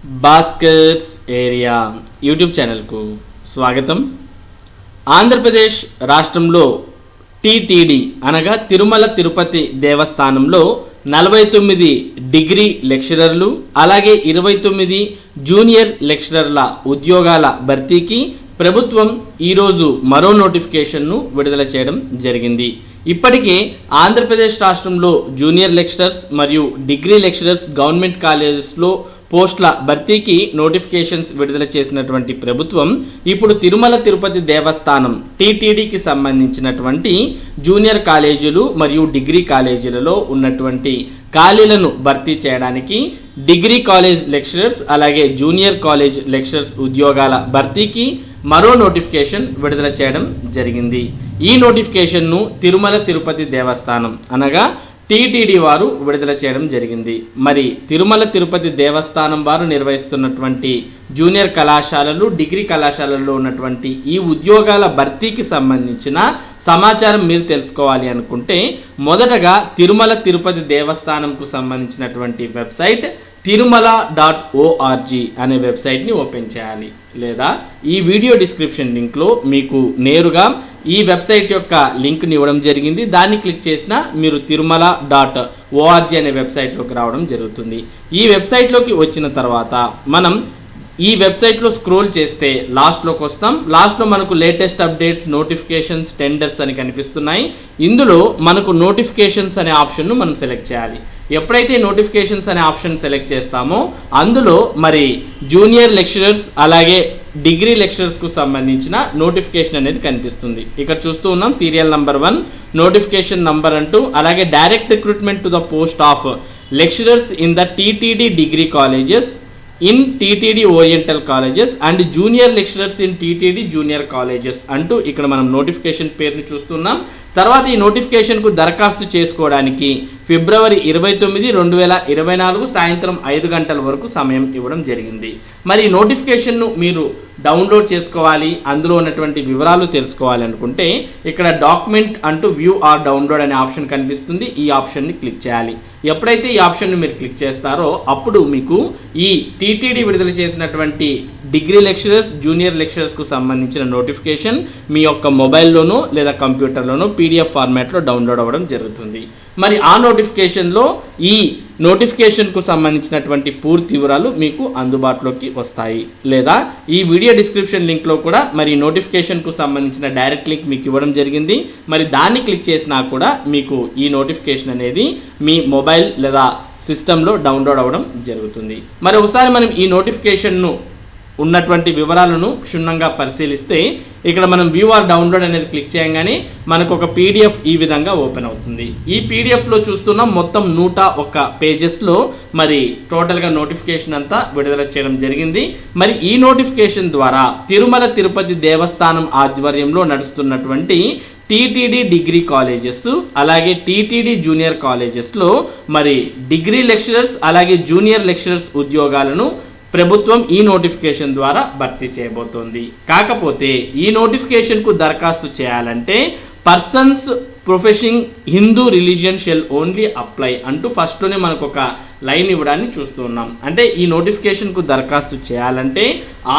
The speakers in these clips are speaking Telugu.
భాస్కర్స్ ఏరియా యూట్యూబ్ ఛానల్కు స్వాగతం. ఆంధ్రప్రదేశ్ రాష్ట్రంలో టీటీడీ అనగా తిరుమల తిరుపతి దేవస్థానంలో 49 డిగ్రీ లెక్చరర్లు అలాగే 29 జూనియర్ లెక్చరర్ల ఉద్యోగాల భర్తీకి ప్రభుత్వం ఈరోజు మరో నోటిఫికేషన్ను విడుదల చేయడం జరిగింది. ఇప్పటికే ఆంధ్రప్రదేశ్ రాష్ట్రంలో జూనియర్ లెక్చరర్స్ మరియు డిగ్రీ లెక్చరర్స్ గవర్నమెంట్ కాలేజెస్లో పోస్టుల భర్తీకి నోటిఫికేషన్స్ విడుదల చేసినటువంటి ప్రభుత్వం ఇప్పుడు తిరుమల తిరుపతి దేవస్థానం టీటీడీకి సంబంధించినటువంటి జూనియర్ కాలేజీలు మరియు డిగ్రీ కాలేజీలలో ఉన్నటువంటి ఖాళీలను భర్తీ చేయడానికి డిగ్రీ కాలేజ్ లెక్చరర్స్ అలాగే జూనియర్ కాలేజ్ లెక్చరర్స్ ఉద్యోగాల భర్తీకి మరో నోటిఫికేషన్ విడుదల చేయడం జరిగింది. ఈ నోటిఫికేషన్ను తిరుమల తిరుపతి దేవస్థానం అనగా టీటీడీ వారు విడుదల చేయడం జరిగింది. మరి తిరుమల తిరుపతి దేవస్థానం వారు నిర్వహిస్తున్నటువంటి జూనియర్ కళాశాలలు డిగ్రీ కళాశాలల్లో ఉన్నటువంటి ఈ ఉద్యోగాల భర్తీకి సంబంధించిన సమాచారం మీరు తెలుసుకోవాలి అనుకుంటే మొదటగా తిరుమల తిరుపతి దేవస్థానంకు సంబంధించినటువంటి వెబ్సైట్ tirumala.org అనే వెబ్సైట్ని ఓపెన్ చేయాలి. లేదా ఈ వీడియో డిస్క్రిప్షన్ లింక్లో మీకు నేరుగా ఈ వెబ్సైట్ యొక్క లింక్ని ఇవ్వడం జరిగింది. దాన్ని క్లిక్ చేసినా మీరు tirumala.org అనే వెబ్సైట్లోకి రావడం జరుగుతుంది. ఈ వెబ్సైట్లోకి వచ్చిన తర్వాత మనం ఈ వెబ్సైట్లో స్క్రోల్ చేస్తే లాస్ట్లోకి వస్తాం. లాస్ట్లో మనకు లేటెస్ట్ అప్డేట్స్, నోటిఫికేషన్స్, టెండర్స్ అని కనిపిస్తున్నాయి. ఇందులో మనకు నోటిఫికేషన్స్ అనే ఆప్షన్ను మనం సెలెక్ట్ చేయాలి. ఎప్పుడైతే నోటిఫికేషన్స్ అనే ఆప్షన్ సెలెక్ట్ చేస్తామో అందులో మరి జూనియర్ లెక్చరర్స్ అలాగే డిగ్రీ లెక్చరర్స్కు సంబంధించిన నోటిఫికేషన్ అనేది కనిపిస్తుంది. ఇక్కడ చూస్తూ ఉన్నాం సీరియల్ నెంబర్ 1 నోటిఫికేషన్ నంబర్ అంటూ, అలాగే direct recruitment to the post of lecturers in the TTD degree colleges in TTD oriental colleges and junior lecturers in TTD junior colleges అంటూ ఇక్కడ మనం నోటిఫికేషన్ పేరుని చూస్తున్నాం. తర్వాత ఈ నోటిఫికేషన్కు దరఖాస్తు చేసుకోవడానికి ఫిబ్రవరి 29, 2024 సాయంత్రం 5 గంటల వరకు సమయం ఇవ్వడం జరిగింది. మరి ఈ నోటిఫికేషన్ను మీరు డౌన్లోడ్ చేసుకోవాలి, అందులో ఉన్నటువంటి వివరాలు తెలుసుకోవాలి అనుకుంటే ఇక్కడ డాక్యుమెంట్ అంటూ వ్యూ ఆర్ డౌన్లోడ్ అనే ఆప్షన్ కనిపిస్తుంది. ఈ ఆప్షన్ని క్లిక్ చేయాలి. ఎప్పుడైతే ఈ ఆప్షన్ని మీరు క్లిక్ చేస్తారో అప్పుడు మీకు ఈ టీటీడీ విడుదల చేసినటువంటి డిగ్రీ లెక్చరర్స్ జూనియర్ లెక్చరర్స్కు సంబంధించిన నోటిఫికేషన్ మీ యొక్క మొబైల్లోనో లేదా కంప్యూటర్లోనో PDF ఫార్మాట్లో డౌన్లోడ్ అవ్వడం జరుగుతుంది. మరి ఆ నోటిఫికేషన్లో ఈ నోటిఫికేషన్కు సంబంధించినటువంటి పూర్తి వివరాలు మీకు అందుబాటులోకి వస్తాయి. లేదా ఈ వీడియో డిస్క్రిప్షన్ లింక్లో కూడా మరి నోటిఫికేషన్కు సంబంధించిన డైరెక్ట్ లింక్ మీకు ఇవ్వడం జరిగింది. మరి దాన్ని క్లిక్ చేసినా కూడా మీకు ఈ నోటిఫికేషన్ అనేది మీ మొబైల్ లేదా సిస్టంలో డౌన్లోడ్ అవ్వడం జరుగుతుంది. మరి ఒకసారి మనం ఈ నోటిఫికేషన్ను ఉన్నటువంటి వివరాలను క్షుణ్ణంగా పరిశీలిస్తే ఇక్కడ మనం వ్యూ ఆర్ డౌన్లోడ్ అనేది క్లిక్ చేయగానే మనకు ఒక PDF ఈ విధంగా ఓపెన్ అవుతుంది. ఈ PDFలో చూస్తున్నాం మొత్తం 101 పేజెస్లో మరి టోటల్గా నోటిఫికేషన్ అంతా విడుదల చేయడం జరిగింది. మరి ఈ నోటిఫికేషన్ ద్వారా తిరుమల తిరుపతి దేవస్థానం ఆధ్వర్యంలో నడుస్తున్నటువంటి టీటీడీ డిగ్రీ కాలేజెస్ అలాగే టీటీడీ జూనియర్ కాలేజెస్లో మరి డిగ్రీ లెక్చరర్స్ అలాగే జూనియర్ లెక్చరర్స్ ఉద్యోగాలను ప్రభుత్వం ఈ నోటిఫికేషన్ ద్వారా భర్తీ చేయబోతోంది. కాకపోతే ఈ నోటిఫికేషన్కు దరఖాస్తు చేయాలంటే persons professing Hindu religion shall only apply అంటూ ఫస్ట్లోనే మనకు ఒక లైన్ ఇవ్వడాన్ని చూస్తున్నాం. అంటే ఈ నోటిఫికేషన్కు దరఖాస్తు చేయాలంటే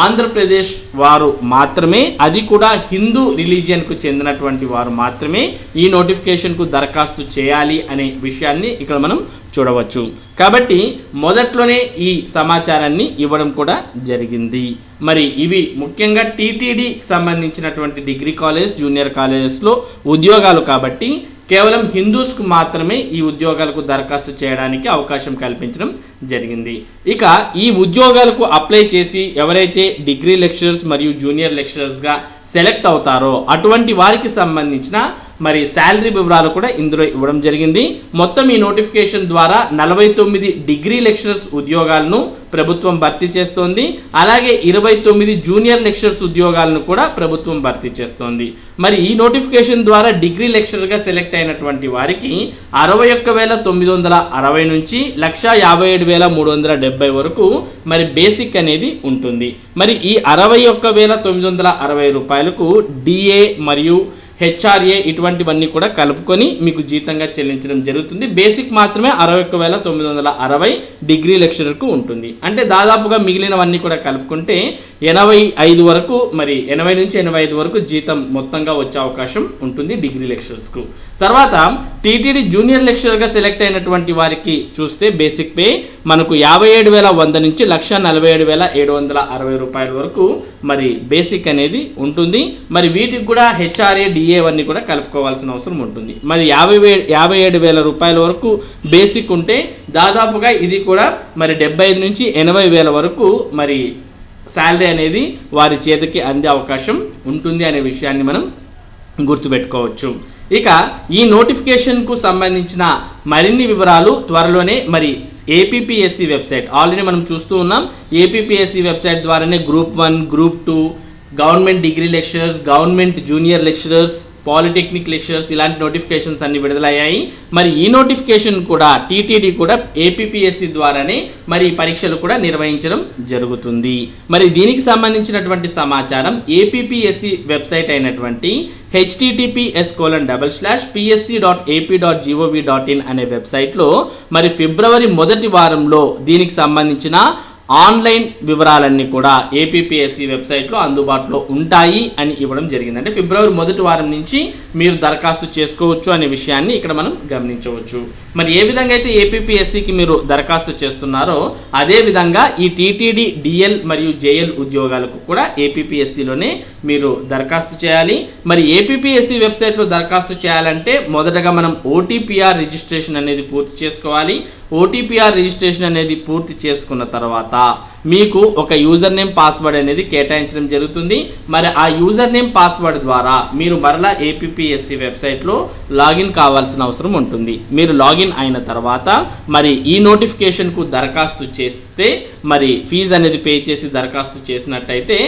ఆంధ్రప్రదేశ్ వారు మాత్రమే, అది కూడా హిందూ రిలీజియన్కు చెందినటువంటి వారు మాత్రమే ఈ నోటిఫికేషన్కు దరఖాస్తు చేయాలి అనే విషయాన్ని ఇక్కడ మనం చూడవచ్చు. కాబట్టి మొదట్లోనే ఈ సమాచారాన్ని ఇవ్వడం కూడా జరిగింది. మరి ఇవి ముఖ్యంగా టీటీడీ సంబంధించినటువంటి డిగ్రీ కాలేజ్ జూనియర్ కాలేజెస్లో ఉద్యోగాలు కాబట్టి కేవలం హిందూస్కు మాత్రమే ఈ ఉద్యోగాలకు దరఖాస్తు చేయడానికి అవకాశం కల్పించడం జరిగింది. ఇక ఈ ఉద్యోగాలకు అప్లై చేసి ఎవరైతే డిగ్రీ లెక్చరర్స్ మరియు జూనియర్ లెక్చరర్స్గా సెలెక్ట్ అవుతారో అటువంటి వారికి సంబంధించిన మరి శాలరీ వివరాలు కూడా ఇందులో ఇవ్వడం జరిగింది. మొత్తం ఈ నోటిఫికేషన్ ద్వారా 49 డిగ్రీ లెక్చరర్స్ ఉద్యోగాలను ప్రభుత్వం భర్తీ చేస్తోంది. అలాగే 29 జూనియర్ లెక్చరర్స్ ఉద్యోగాలను కూడా ప్రభుత్వం భర్తీ చేస్తోంది. మరి ఈ నోటిఫికేషన్ ద్వారా డిగ్రీ లెక్చరర్గా సెలెక్ట్ అయినటువంటి వారికి 61,960 నుంచి 1,57,370 వరకు మరి బేసిక్ అనేది ఉంటుంది. మరి ఈ 61,960 రూపాయలకు DA మరియు హెచ్ఆర్ఏ ఇటువంటివన్నీ కూడా కలుపుకొని మీకు జీతంగా చెల్లించడం జరుగుతుంది. బేసిక్ మాత్రమే 61,960 డిగ్రీ లెక్చరర్కు ఉంటుంది. అంటే దాదాపుగా మిగిలినవన్నీ కూడా కలుపుకుంటే 85 వరకు, మరి 80 నుంచి 85 వరకు జీతం మొత్తంగా వచ్చే అవకాశం ఉంటుంది డిగ్రీ లెక్చరర్స్కు. తర్వాత టీటీడీ జూనియర్ లెక్చరర్గా సెలెక్ట్ అయినటువంటి వారికి చూస్తే బేసిక్ పే మనకు 57,100 నుంచి 1,47,760 రూపాయల వరకు మరి బేసిక్ అనేది ఉంటుంది. మరి వీటికి కూడా హెచ్ఆర్ఏ డిఏ అన్నీ కూడా కలుపుకోవాల్సిన అవసరం ఉంటుంది. మరి 57,000 రూపాయల వరకు బేసిక్ ఉంటే దాదాపుగా ఇది కూడా మరి 75 నుంచి 80,000 వరకు మరి శాలరీ అనేది వారి చేతికి అందే అవకాశం ఉంటుంది అనే విషయాన్ని మనం గుర్తుపెట్టుకోవచ్చు. ఇక ఈ నోటిఫికేషన్కు సంబంధించిన మరిన్ని వివరాలు త్వరలోనే మరి ఏపీపీఎస్సీ వెబ్సైట్ ఆల్రెడీ మనం చూస్తూ ఉన్నాం. ఏపీపీఎస్సీ వెబ్సైట్ ద్వారానే group 1, group 2, government degree lecturers, government junior lecturers, polytechnic lecturers ఇలాంటి నోటిఫికేషన్స్ అన్ని విడుదలయ్యాయి. మరి ఈ నోటిఫికేషన్ కూడా టీటీడీ కూడా ఏపీపీఎస్సీ ద్వారానే మరి పరీక్షలు కూడా నిర్వహించడం జరుగుతుంది. మరి దీనికి సంబంధించినటువంటి సమాచారం ఏపీపీఎస్సీ వెబ్సైట్ అయినటువంటి https://psc.ap.gov.in అనే వెబ్సైట్లో మరి ఫిబ్రవరి మొదటి వారంలో దీనికి సంబంధించిన ఆన్లైన్ వివరాలన్నీ కూడా ఏపీపీఎస్సీ వెబ్సైట్లో అందుబాటులో ఉంటాయి అని ఇవ్వడం జరిగింది. అంటే ఫిబ్రవరి మొదటి వారం నుంచి మీరు దరఖాస్తు చేసుకోవచ్చు అనే విషయాన్ని ఇక్కడ మనం గమనించవచ్చు. మరి ఏ విధంగా అయితే ఏపీపీఎస్సీకి మీరు దరఖాస్తు చేస్తున్నారో అదే విధంగా ఈ టీటీడీ డిఎల్ మరియు జేఎల్ ఉద్యోగాలకు కూడా ఏపీపీఎస్సీలోనే మీరు దరఖాస్తు చేయాలి. మరి ఏపీపీఎస్సీ వెబ్సైట్లో దరఖాస్తు చేయాలంటే మొదటగా మనం ఓటీపీఆర్ రిజిస్ట్రేషన్ అనేది పూర్తి చేసుకోవాలి. ఓటీపీఆర్ రిజిస్ట్రేషన్ అనేది పూర్తి చేసుకున్న తర్వాత మీకు ఒక యూజర్ నేమ్ పాస్వర్డ్ అనేది కేటాయించడం జరుగుతుంది. మరి ఆ యూజర్ నేమ్ పాస్వర్డ్ ద్వారా మీరు మరలా ఏపీపీఎస్సీ వెబ్సైట్లో లాగిన్ కావాల్సిన అవసరం ఉంటుంది. మీరు లాగిన్ అయిన తర్వాత మరి ఈ నోటిఫికేషన్కు దరఖాస్తు చేస్తే మరి ఫీజు అనేది పే చేసి దరఖాస్తు చేసినట్టయితే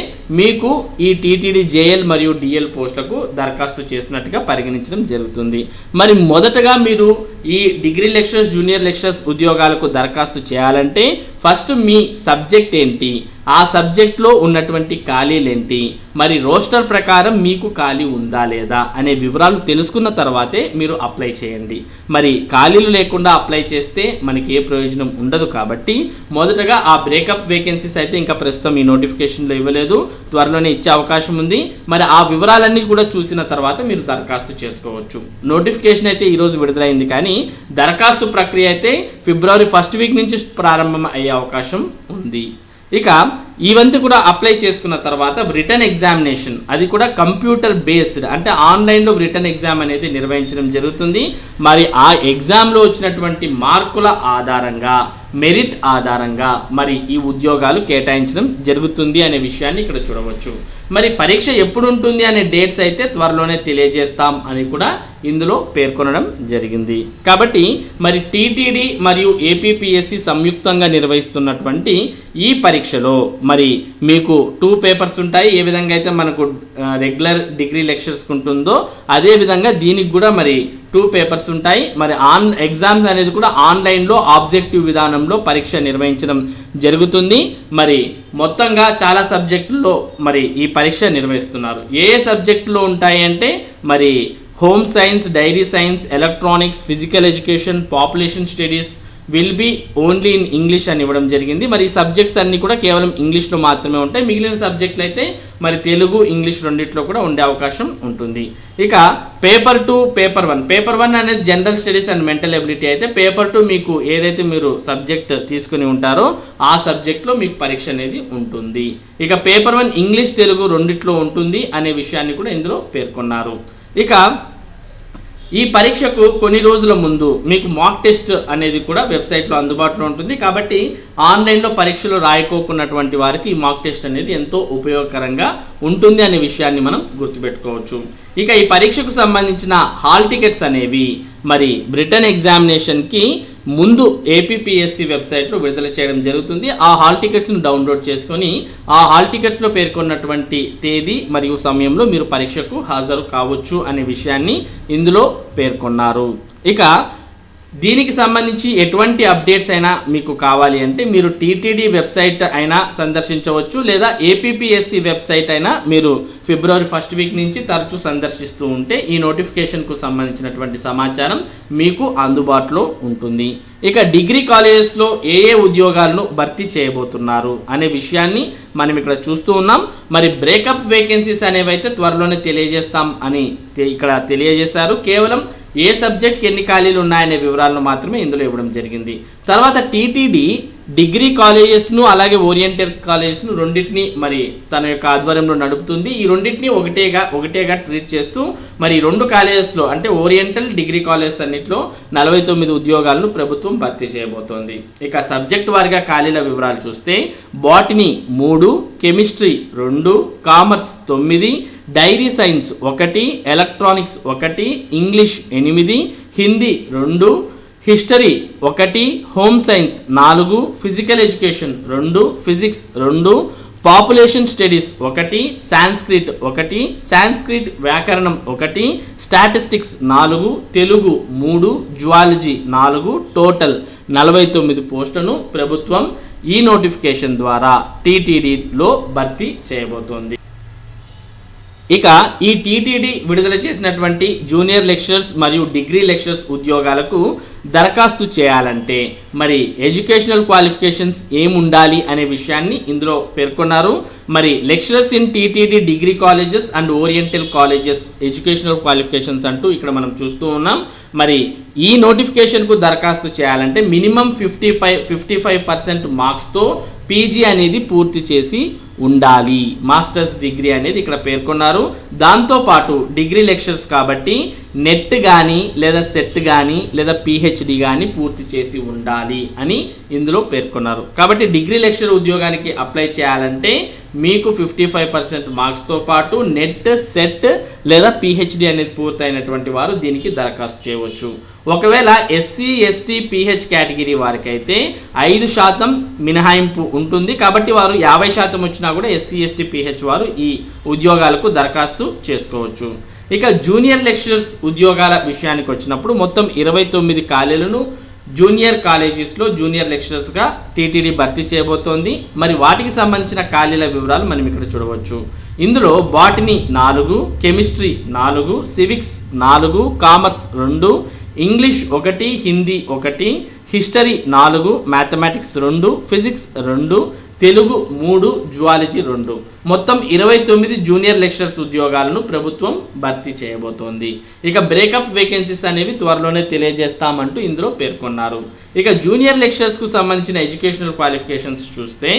మీకు ఈ టీటీడీ జేఎల్ మరియు డిఎల్ పోస్టులకు దరఖాస్తు చేసినట్టుగా పరిగణించడం జరుగుతుంది. మరి మొదటగా మీరు ఈ డిగ్రీ లెక్చరర్స్, జూనియర్ లెక్చరర్స్ ఉద్యోగాలకు దరఖాస్తు చేయాలంటే ఫస్ట్ మీ సబ్జెక్ట్ ఏంటి, ఆ సబ్జెక్ట్లో ఉన్నటువంటి ఖాళీలు ఏంటి, మరి రోస్టర్ ప్రకారం మీకు ఖాళీ ఉందా లేదా అనే వివరాలు తెలుసుకున్న తర్వాతే మీరు అప్లై చేయండి. మరి ఖాళీలు లేకుండా అప్లై చేస్తే మనకి ఏ ప్రయోజనం ఉండదు. కాబట్టి మొదటగా ఆ బ్రేకప్ వేకెన్సీస్ అయితే ఇంకా ప్రస్తుతం ఈ నోటిఫికేషన్లో ఇవ్వలేదు, త్వరలోనే ఇచ్చే అవకాశం ఉంది. మరి ఆ వివరాలన్నీ కూడా చూసిన తర్వాత మీరు దరఖాస్తు చేసుకోవచ్చు. నోటిఫికేషన్ అయితే ఈరోజు విడుదలైంది, కానీ దరఖాస్తు ప్రక్రియ అయితే ఫిబ్రవరి 1st వీక్ నుంచి ప్రారంభం అయ్యే అవకాశం ఉంది. ఇక ఇవంతా కూడా అప్లై చేసుకున్న తర్వాత రిటర్న్ ఎగ్జామినేషన్ అది కూడా కంప్యూటర్ బేస్డ్, అంటే ఆన్లైన్లో రిటర్న్ ఎగ్జామ్ అనేది నిర్వహించడం జరుగుతుంది. మరి ఆ ఎగ్జామ్లో వచ్చినటువంటి మార్కుల ఆధారంగా, మెరిట్ ఆధారంగా మరి ఈ ఉద్యోగాలు కేటాయించడం జరుగుతుంది అనే విషయాన్ని ఇక్కడ చూడవచ్చు. మరి పరీక్ష ఎప్పుడు ఉంటుంది అనే డేట్స్ అయితే త్వరలోనే తెలియజేస్తాం అని కూడా ఇందులో పేర్కొనడం జరిగింది. కాబట్టి మరి టీటీడీ మరియు ఏపీపీఎస్సీ సంయుక్తంగా నిర్వహిస్తున్నటువంటి ఈ పరీక్షలో మరి మీకు 2 పేపర్స్ ఉంటాయి. ఏ విధంగా అయితే మనకు రెగ్యులర్ డిగ్రీ లెక్చర్స్కి ఉంటుందో అదే విధంగా దీనికి కూడా మరి 2 పేపర్స్ ఉంటాయి. మరి ఎగ్జామ్స్ అనేది కూడా ఆన్లైన్లో ఆబ్జెక్టివ్ విధానంలో పరీక్ష నిర్వహించడం జరుగుతుంది. మరి మొత్తంగా చాలా సబ్జెక్టుల్లో మరి ఈ పరీక్ష నిర్వహిస్తున్నారు. ఏ సబ్జెక్టులో ఉంటాయి అంటే మరి home science, dairy science, electronics, physical education, population studies will be only in English అని ఇవ్వడం జరిగింది. మరి ఈ సబ్జెక్ట్స్ అన్నీ కూడా కేవలం ఇంగ్లీష్లో మాత్రమే ఉంటాయి. మిగిలిన సబ్జెక్టులు అయితే మరి తెలుగు, ఇంగ్లీష్ రెండిట్లో కూడా ఉండే అవకాశం ఉంటుంది. ఇక పేపర్ 2, పేపర్ 1. పేపర్ 1 అనేది general studies and mental ability అయితే, పేపర్ 2 మీకు ఏదైతే మీరు సబ్జెక్ట్ తీసుకుని ఉంటారో ఆ సబ్జెక్ట్లో మీకు పరీక్ష అనేది ఉంటుంది. ఇక పేపర్ 1 ఇంగ్లీష్, తెలుగు రెండిట్లో ఉంటుంది అనే విషయాన్ని కూడా ఇందులో పేర్కొన్నారు. ఇక ఈ పరీక్షకు కొన్ని రోజుల ముందు మీకు మాక్ టెస్ట్ అనేది కూడా వెబ్సైట్లో అందుబాటులో ఉంటుంది. కాబట్టి ఆన్లైన్లో పరీక్షలు రాయకోకున్నటువంటి వారికి ఈ మాక్ టెస్ట్ అనేది ఎంతో ఉపయోగకరంగా ఉంటుంది అనే విషయాన్ని మనం గుర్తుపెట్టుకోవచ్చు. ఇక ఈ పరీక్షకు సంబంధించిన హాల్ టికెట్స్ అనేవి మరి రిటర్న్ ఎగ్జామినేషన్కి ముందు ఏపీపీఎస్సీ వెబ్సైట్లో విడుదల చేయడం జరుగుతుంది. ఆ హాల్ టికెట్స్ను డౌన్లోడ్ చేసుకొని ఆ హాల్ టికెట్స్లో పేర్కొన్నటువంటి తేదీ మరియు సమయంలో మీరు పరీక్షకు హాజరు కావచ్చు అనే విషయాన్ని ఇందులో పేర్కొన్నారు. ఇక దీనికి సంబంధించి ఎటువంటి అప్డేట్స్ అయినా మీకు కావాలి అంటే మీరు టీటీడీ వెబ్సైట్ అయినా సందర్శించవచ్చు, లేదా ఏపీపీఎస్సి వెబ్సైట్ అయినా మీరు ఫిబ్రవరి 1st వీక్ నుంచి తరచూ సందర్శిస్తూ ఉంటే ఈ నోటిఫికేషన్కు సంబంధించినటువంటి సమాచారం మీకు అందుబాటులో ఉంటుంది. ఇక డిగ్రీ కాలేజెస్లో ఏ ఉద్యోగాలను భర్తీ చేయబోతున్నారు అనే విషయాన్ని మనం ఇక్కడ చూస్తూ ఉన్నాం. మరి బ్రేకప్ వేకెన్సీస్ అనేవి అయితే త్వరలోనే తెలియజేస్తాం అని ఇక్కడ తెలియజేశారు. కేవలం ఏ సబ్జెక్ట్కి ఎన్ని ఖాళీలు ఉన్నాయనే వివరాలను మాత్రమే ఇందులో ఇవ్వడం జరిగింది. తర్వాత టీటీడీ డిగ్రీ కాలేజెస్ను అలాగే ఓరియంటల్ కాలేజెస్ను రెండింటిని మరి తన యొక్క ఆధ్వర్యంలో నడుపుతుంది. ఈ రెండింటిని ఒకటేగా ట్రీట్ చేస్తూ మరి 2 కాలేజెస్లో అంటే ఓరియంటల్ డిగ్రీ కాలేజెస్ అన్నింటిలో 49 ఉద్యోగాలను ప్రభుత్వం భర్తీ చేయబోతోంది. ఇక సబ్జెక్ట్ వారిగా ఖాళీల వివరాలు చూస్తే botany 3, chemistry 2, commerce 9, dairy science 1, electronics 1, English 8, Hindi 2, history 1, home science 4, physical education 2, physics 2, population studies 1, Sanskrit 1, Sanskrit వ్యాకరణం 1, స్టాటిస్టిక్స్ 4, తెలుగు 3, జువాలజీ 4, టోటల్ 49 పోస్టులను ప్రభుత్వం ఈ నోటిఫికేషన్ ద్వారా టీటీడీలో భర్తీ చేయబోతోంది. ఇక ఈ టీటీడీ విడుదల చేసినటువంటి జూనియర్ లెక్చరర్స్ మరియు డిగ్రీ లెక్చరర్స్ ఉద్యోగాలకు దరఖాస్తు చేయాలంటే మరి ఎడ్యుకేషనల్ క్వాలిఫికేషన్స్ ఏముండాలి అనే విషయాన్ని ఇందులో పేర్కొన్నారు. మరి lecturers in TTD degree colleges and oriental colleges educational qualifications అంటూ ఇక్కడ మనం చూస్తూ ఉన్నాం. మరి ఈ నోటిఫికేషన్కు దరఖాస్తు చేయాలంటే మినిమం 55% మార్క్స్తో పీజీ అనేది పూర్తి చేసి ఉండాలి. మాస్టర్స్ డిగ్రీ అనేది ఇక్కడ పేర్కొన్నారు. దాంతోపాటు డిగ్రీ లెక్చర్స్ కాబట్టి నెట్ కానీ లేదా సెట్ కానీ లేదా పిహెచ్డి కానీ పూర్తి చేసి ఉండాలి అని ఇందులో పేర్కొన్నారు. కాబట్టి డిగ్రీ లెక్చర్ ఉద్యోగానికి అప్లై చేయాలంటే మీకు 55% మార్క్స్తో పాటు నెట్, సెట్ లేదా పిహెచ్డి అనేది పూర్తయినటువంటి వారు దీనికి దరఖాస్తు చేయవచ్చు. ఒకవేళ ఎస్సీ, ఎస్టీ, పిహెచ్ కేటగిరీ వారికి అయితే 5% మినహాయింపు ఉంటుంది. కాబట్టి వారు 50% వచ్చినా కూడా ఎస్సీ, ఎస్టీ, పిహెచ్ వారు ఈ ఉద్యోగాలకు దరఖాస్తు చేసుకోవచ్చు. ఇక జూనియర్ లెక్చరర్స్ ఉద్యోగాల విషయానికి వచ్చినప్పుడు మొత్తం 29 ఖాళీలను జూనియర్ కాలేజెస్లో జూనియర్ లెక్చరర్స్గా టీటీడీ భర్తీ చేయబోతోంది. మరి వాటికి సంబంధించిన ఖాళీల వివరాలు మనం ఇక్కడ చూడవచ్చు. ఇందులో botany 4, chemistry 4, civics 4, commerce 2, English 1, Hindi 1, history 4, mathematics 2, physics 2, Telugu 3, zoology 2, మొత్తం 29 జూనియర్ లెక్చరర్స్ ఉద్యోగాలను ప్రభుత్వం భర్తీ చేయబోతోంది. ఇక బ్రేకప్ వేకెన్సీస్ అనేవి త్వరలోనే తెలియజేస్తామంటూ ఇందులో పేర్కొన్నారు. ఇక జూనియర్ లెక్చరర్స్కు సంబంధించిన ఎడ్యుకేషనల్ క్వాలిఫికేషన్స్ చూస్తే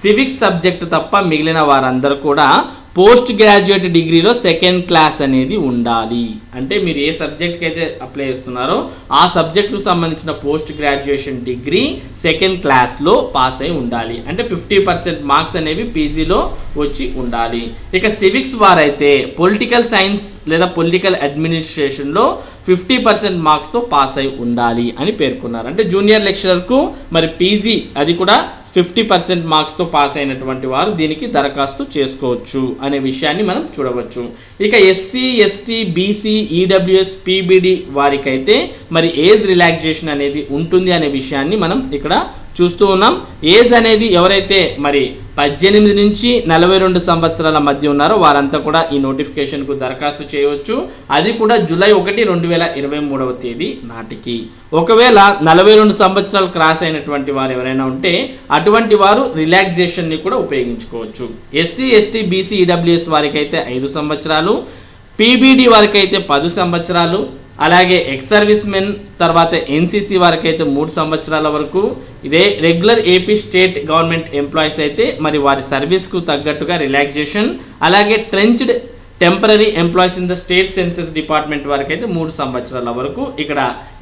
సివిక్స్ సబ్జెక్ట్ తప్ప మిగిలిన వారందరూ కూడా పోస్ట్ గ్రాడ్యుయేట్ డిగ్రీలో 2nd క్లాస్ అనేది ఉండాలి. అంటే మీరు ఏ సబ్జెక్ట్కి అయితే అప్లై చేస్తున్నారో ఆ సబ్జెక్టుకు సంబంధించిన పోస్ట్ గ్రాడ్యుయేషన్ డిగ్రీ 2nd క్లాస్లో పాస్ అయి ఉండాలి. అంటే 50% మార్క్స్ అనేవి పీజీలో వచ్చి ఉండాలి. ఇక సివిక్స్ వారైతే పొలిటికల్ సైన్స్ లేదా పొలిటికల్ అడ్మినిస్ట్రేషన్లో 50% మార్క్స్తో పాస్ అయి ఉండాలి అని పేర్కొన్నారు. అంటే జూనియర్ లెక్చరర్కు మరి పీజీ అది కూడా 50% మార్క్స్తో పాస్ అయినటువంటి వారు దీనికి దరఖాస్తు చేసుకోవచ్చు అనే విషయాన్ని మనం చూడవచ్చు. ఇక SC, ST, BC, EWS, PBD వారికైతే మరి ఏజ్ రిలాక్సేషన్ అనేది ఉంటుంది అనే విషయాన్ని మనం ఇక్కడ చూస్తూ ఉన్నాం. ఏజ్ అనేది ఎవరైతే మరి 18 నుంచి 42 సంవత్సరాల మధ్య ఉన్నారో వారంతా కూడా ఈ నోటిఫికేషన్కు దరఖాస్తు చేయవచ్చు. అది కూడా జూలై 1, 2023వ తేదీ నాటికి. ఒకవేళ 42 సంవత్సరాలు క్రాస్ అయినటువంటి వారు ఎవరైనా ఉంటే అటువంటి వారు రిలాక్సేషన్ని కూడా ఉపయోగించుకోవచ్చు. ఎస్సీ, ఎస్టీ, బీసీ, ఈడబ్ల్యూఎస్ వారికి అయితే 5 సంవత్సరాలు, పీబీడీ వారికి అయితే 10 సంవత్సరాలు, అలాగే ఎక్స్ సర్వీస్ మెన్ తర్వాత ఎన్సీసీ వారికి అయితే 3 సంవత్సరాల వరకు, regular AP state government employees అయితే మరి వారి సర్వీస్కు తగ్గట్టుగా రిలాక్సేషన్, అలాగే trenched temporary employees in the state census department వారికి అయితే 3 సంవత్సరాల వరకు ఇక్కడ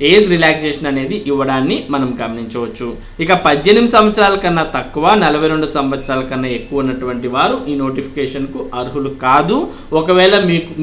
ఏజ్ రిలాక్సేషన్ అనేది ఇవ్వడాన్ని మనం గమనించవచ్చు. ఇక 18 సంవత్సరాల కన్నా తక్కువ, 42 సంవత్సరాల కన్నా ఎక్కువ ఉన్నటువంటి వారు ఈ నోటిఫికేషన్కు అర్హులు కాదు. ఒకవేళ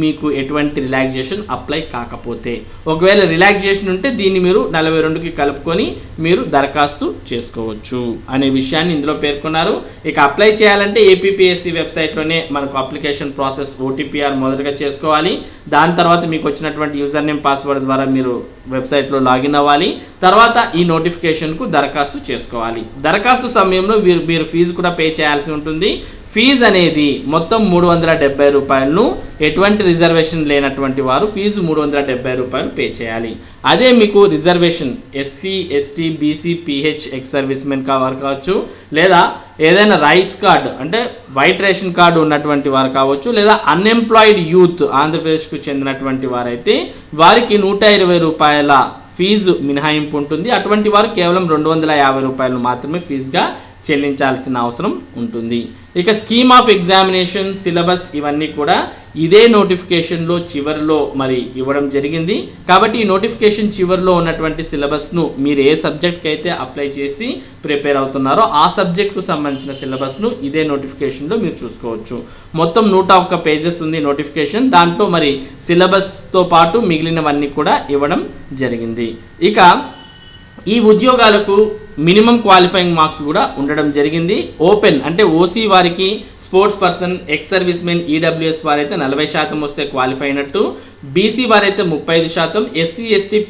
మీకు ఎటువంటి రిలాక్సేషన్ అప్లై కాకపోతే, ఒకవేళ రిలాక్సేషన్ ఉంటే దీన్ని మీరు 42కి కలుపుకొని మీరు దరఖాస్తు చేసుకోవచ్చు అనే విషయాన్ని ఇందులో పేర్కొన్నారు. ఇక అప్లై చేయాలంటే ఏపీపీఎస్సి వెబ్సైట్లోనే మనకు అప్లికేషన్ ప్రాసెస్ ఓటీపీ ఎన్పిఆర్ మొదటగా చేసుకోవాలి. దాని తర్వాత మీకు వచ్చినటువంటి యూజర్ నేమ్ పాస్వర్డ్ ద్వారా మీరు వెబ్సైట్లో లాగిన్ అవ్వాలి. తర్వాత ఈ నోటిఫికేషన్కు దరఖాస్తు చేసుకోవాలి. దరఖాస్తు సమయంలో మీరు ఫీజు కూడా పే చేయాల్సి ఉంటుంది. ఫీజు అనేది మొత్తం 370 రూపాయలను ఎటువంటి రిజర్వేషన్ లేనటువంటి వారు ఫీజు 370 రూపాయలు పే చేయాలి. అదే మీకు reservation SC, ST, BC, pH, X service men వారు కావచ్చు, లేదా ఏదైనా రైస్ కార్డు అంటే వైట్ రేషన్ కార్డు ఉన్నటువంటి వారు కావచ్చు, లేదా అన్ఎంప్లాయిడ్ యూత్ ఆంధ్రప్రదేశ్కు చెందినటువంటి వారైతే వారికి 120 రూపాయల ఫీజు మినహాయింపు ఉంటుంది. అటువంటి వారు కేవలం 250 రూపాయలు మాత్రమే ఫీజుగా చెల్లించాల్సిన అవసరం ఉంటుంది. ఇక స్కీమ్ ఆఫ్ ఎగ్జామినేషన్, సిలబస్ ఇవన్నీ కూడా ఇదే నోటిఫికేషన్లో చివరిలో మరి ఇవ్వడం జరిగింది. కాబట్టి ఈ నోటిఫికేషన్ చివరిలో ఉన్నటువంటి సిలబస్ను మీరు ఏ సబ్జెక్ట్కి అయితే అప్లై చేసి ప్రిపేర్ అవుతున్నారో ఆ సబ్జెక్ట్కు సంబంధించిన సిలబస్ను ఇదే నోటిఫికేషన్లో మీరు చూసుకోవచ్చు. మొత్తం 101 పేజెస్ ఉంది నోటిఫికేషన్. దాంట్లో మరి సిలబస్తో పాటు మిగిలినవన్నీ కూడా ఇవ్వడం జరిగింది. ఇక ఈ ఉద్యోగాలకు మినిమం క్వాలిఫైయింగ్ మార్క్స్ కూడా ఉండడం జరిగింది. ఓపెన్ అంటే ఓసీ వారికి, sports person, X service men, EWS వారైతే 40% వస్తే క్వాలిఫై అయినట్టు, బీసీ వారైతే 35%, ఎస్సీ, ఎస్టీ,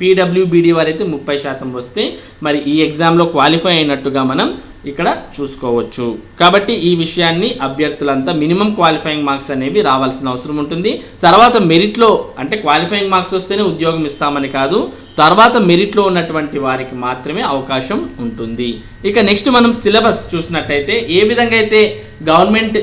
పీడబ్ల్యూబీడీ వారైతే 30% వస్తే మరి ఈ ఎగ్జామ్లో క్వాలిఫై అయినట్టుగా మనం ఇక్కడ చూసుకోవచ్చు. కాబట్టి ఈ విషయాన్ని అభ్యర్థులంతా మినిమం క్వాలిఫైయింగ్ మార్క్స్ అనేవి రావాల్సిన అవసరం ఉంటుంది. తర్వాత మెరిట్లో అంటే క్వాలిఫైయింగ్ మార్క్స్ వస్తేనే ఉద్యోగం ఇస్తామని కాదు, తర్వాత మెరిట్లో ఉన్నటువంటి వారికి మాత్రమే అవకాశం ఉంటుంది. ఇక నెక్స్ట్ మనం సిలబస్ చూసినట్టయితే ఏ విధంగా అయితే గవర్నమెంట్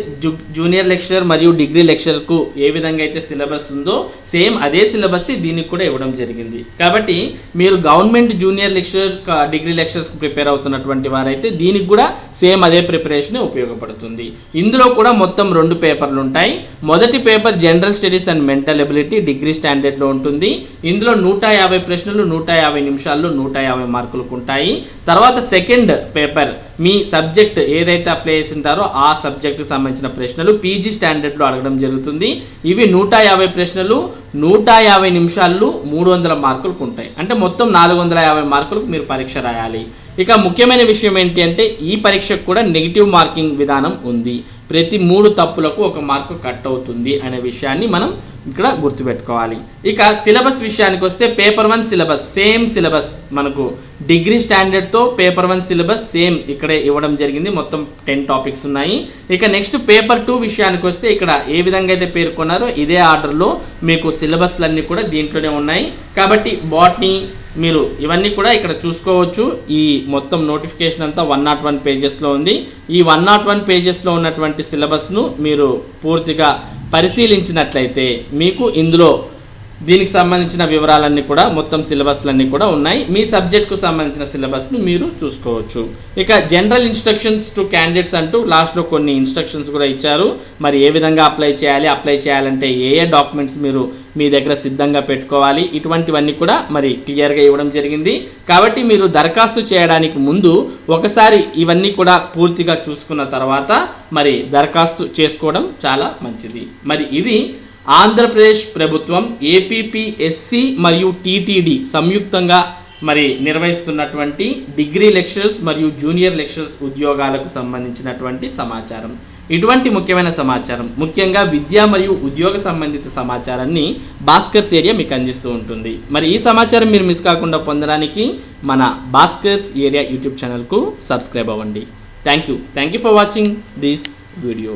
జూనియర్ లెక్చరర్ మరియు డిగ్రీ లెక్చరర్కు ఏ విధంగా అయితే సిలబస్ ఉందో సేమ్ అదే సిలబస్ దీనికి కూడా ఇవ్వడం జరిగింది. కాబట్టి మీరు గవర్నమెంట్ జూనియర్ లెక్చరర్, డిగ్రీ లెక్చరర్స్కు ప్రిపేర్ అవుతున్నటువంటి వారైతే దీనికి కూడా సేమ్ అదే ప్రిపరేషన్ ఉపయోగపడుతుంది. ఇందులో కూడా మొత్తం 2 పేపర్లు ఉంటాయి. మొదటి paper general studies and mental ability degree స్టాండర్డ్లో ఉంటుంది. ఇందులో 150 ప్రశ్నలు 150 నిమిషాల్లో 150 మార్కులకు ఉంటాయి. తర్వాత సెకండ్ పేపర్ మీ సబ్జెక్ట్ ఏదైతే అప్లై చేసి ఉంటారో ఆ సబ్జెక్టుకి సంబంధించిన ప్రశ్నలు పీజీ స్టాండర్డ్లో అడగడం జరుగుతుంది. ఇవి 150 ప్రశ్నలు 150 నిమిషాల్లో 300 మార్కులకు ఉంటాయి. అంటే మొత్తం 450 మార్కులకు మీరు పరీక్ష రాయాలి. ఇక ముఖ్యమైన విషయం ఏంటి అంటే ఈ పరీక్షకు కూడా నెగిటివ్ మార్కింగ్ విధానం ఉంది. ప్రతి 3 తప్పులకు 1 మార్కు కట్ అవుతుంది అనే విషయాన్ని మనం ఇక్కడ గుర్తుపెట్టుకోవాలి. ఇక సిలబస్ విషయానికి వస్తే పేపర్ 1 సిలబస్ సేమ్ సిలబస్ మనకు డిగ్రీ స్టాండర్డ్తో పేపర్ 1 సిలబస్ సేమ్ ఇక్కడే ఇవ్వడం జరిగింది. మొత్తం 10 టాపిక్స్ ఉన్నాయి. ఇక నెక్స్ట్ పేపర్ 2 విషయానికి వస్తే ఇక్కడ ఏ విధంగా అయితే పేర్కొన్నారో ఇదే ఆర్డర్లో మీకు సిలబస్లన్నీ కూడా దీంట్లోనే ఉన్నాయి. కాబట్టి బాటనీ మీరు ఇవన్నీ కూడా ఇక్కడ చూసుకోవచ్చు. ఈ మొత్తం నోటిఫికేషన్ అంతా 101 పేజెస్లో ఉంది. ఈ 101 పేజెస్లో ఉన్నటువంటి సిలబస్ను మీరు పూర్తిగా పరిశీలించినట్లయితే మీకు ఇందులో దీనికి సంబంధించిన వివరాలన్నీ కూడా మొత్తం సిలబస్లన్నీ కూడా ఉన్నాయి. మీ సబ్జెక్ట్కు సంబంధించిన సిలబస్ను మీరు చూసుకోవచ్చు. ఇక జనరల్ ఇన్స్ట్రక్షన్స్ టు క్యాండిడేట్స్ అంటూ లాస్ట్లో కొన్ని ఇన్స్ట్రక్షన్స్ కూడా ఇచ్చారు. మరి ఏ విధంగా అప్లై చేయాలంటే ఏ డాక్యుమెంట్స్ మీరు మీ దగ్గర సిద్ధంగా పెట్టుకోవాలి, ఇటువంటివన్నీ కూడా మరి క్లియర్గా ఇవ్వడం జరిగింది. కాబట్టి మీరు దరఖాస్తు చేయడానికి ముందు ఒకసారి ఇవన్నీ కూడా పూర్తిగా చూసుకున్న తర్వాత మరి దరఖాస్తు చేసుకోవడం చాలా మంచిది. మరి ఇది ఆంధ్రప్రదేశ్ ప్రభుత్వం ఏపీపీఎస్సి మరియు టీటీడీ సంయుక్తంగా మరి నిర్వహిస్తున్నటువంటి డిగ్రీ లెక్చరర్స్ మరియు జూనియర్ లెక్చరర్స్ ఉద్యోగాలకు సంబంధించినటువంటి సమాచారం. ఇటువంటి ముఖ్యమైన సమాచారం ముఖ్యంగా విద్య మరియు ఉద్యోగ సంబంధిత సమాచారాన్ని భాస్కర్స్ ఏరియా మీకు అందిస్తూ ఉంటుంది. మరి ఈ సమాచారం మీరు మిస్ కాకుండా పొందడానికి మన భాస్కర్స్ ఏరియా యూట్యూబ్ ఛానల్కు సబ్స్క్రైబ్ అవ్వండి. Thank you for watching this video.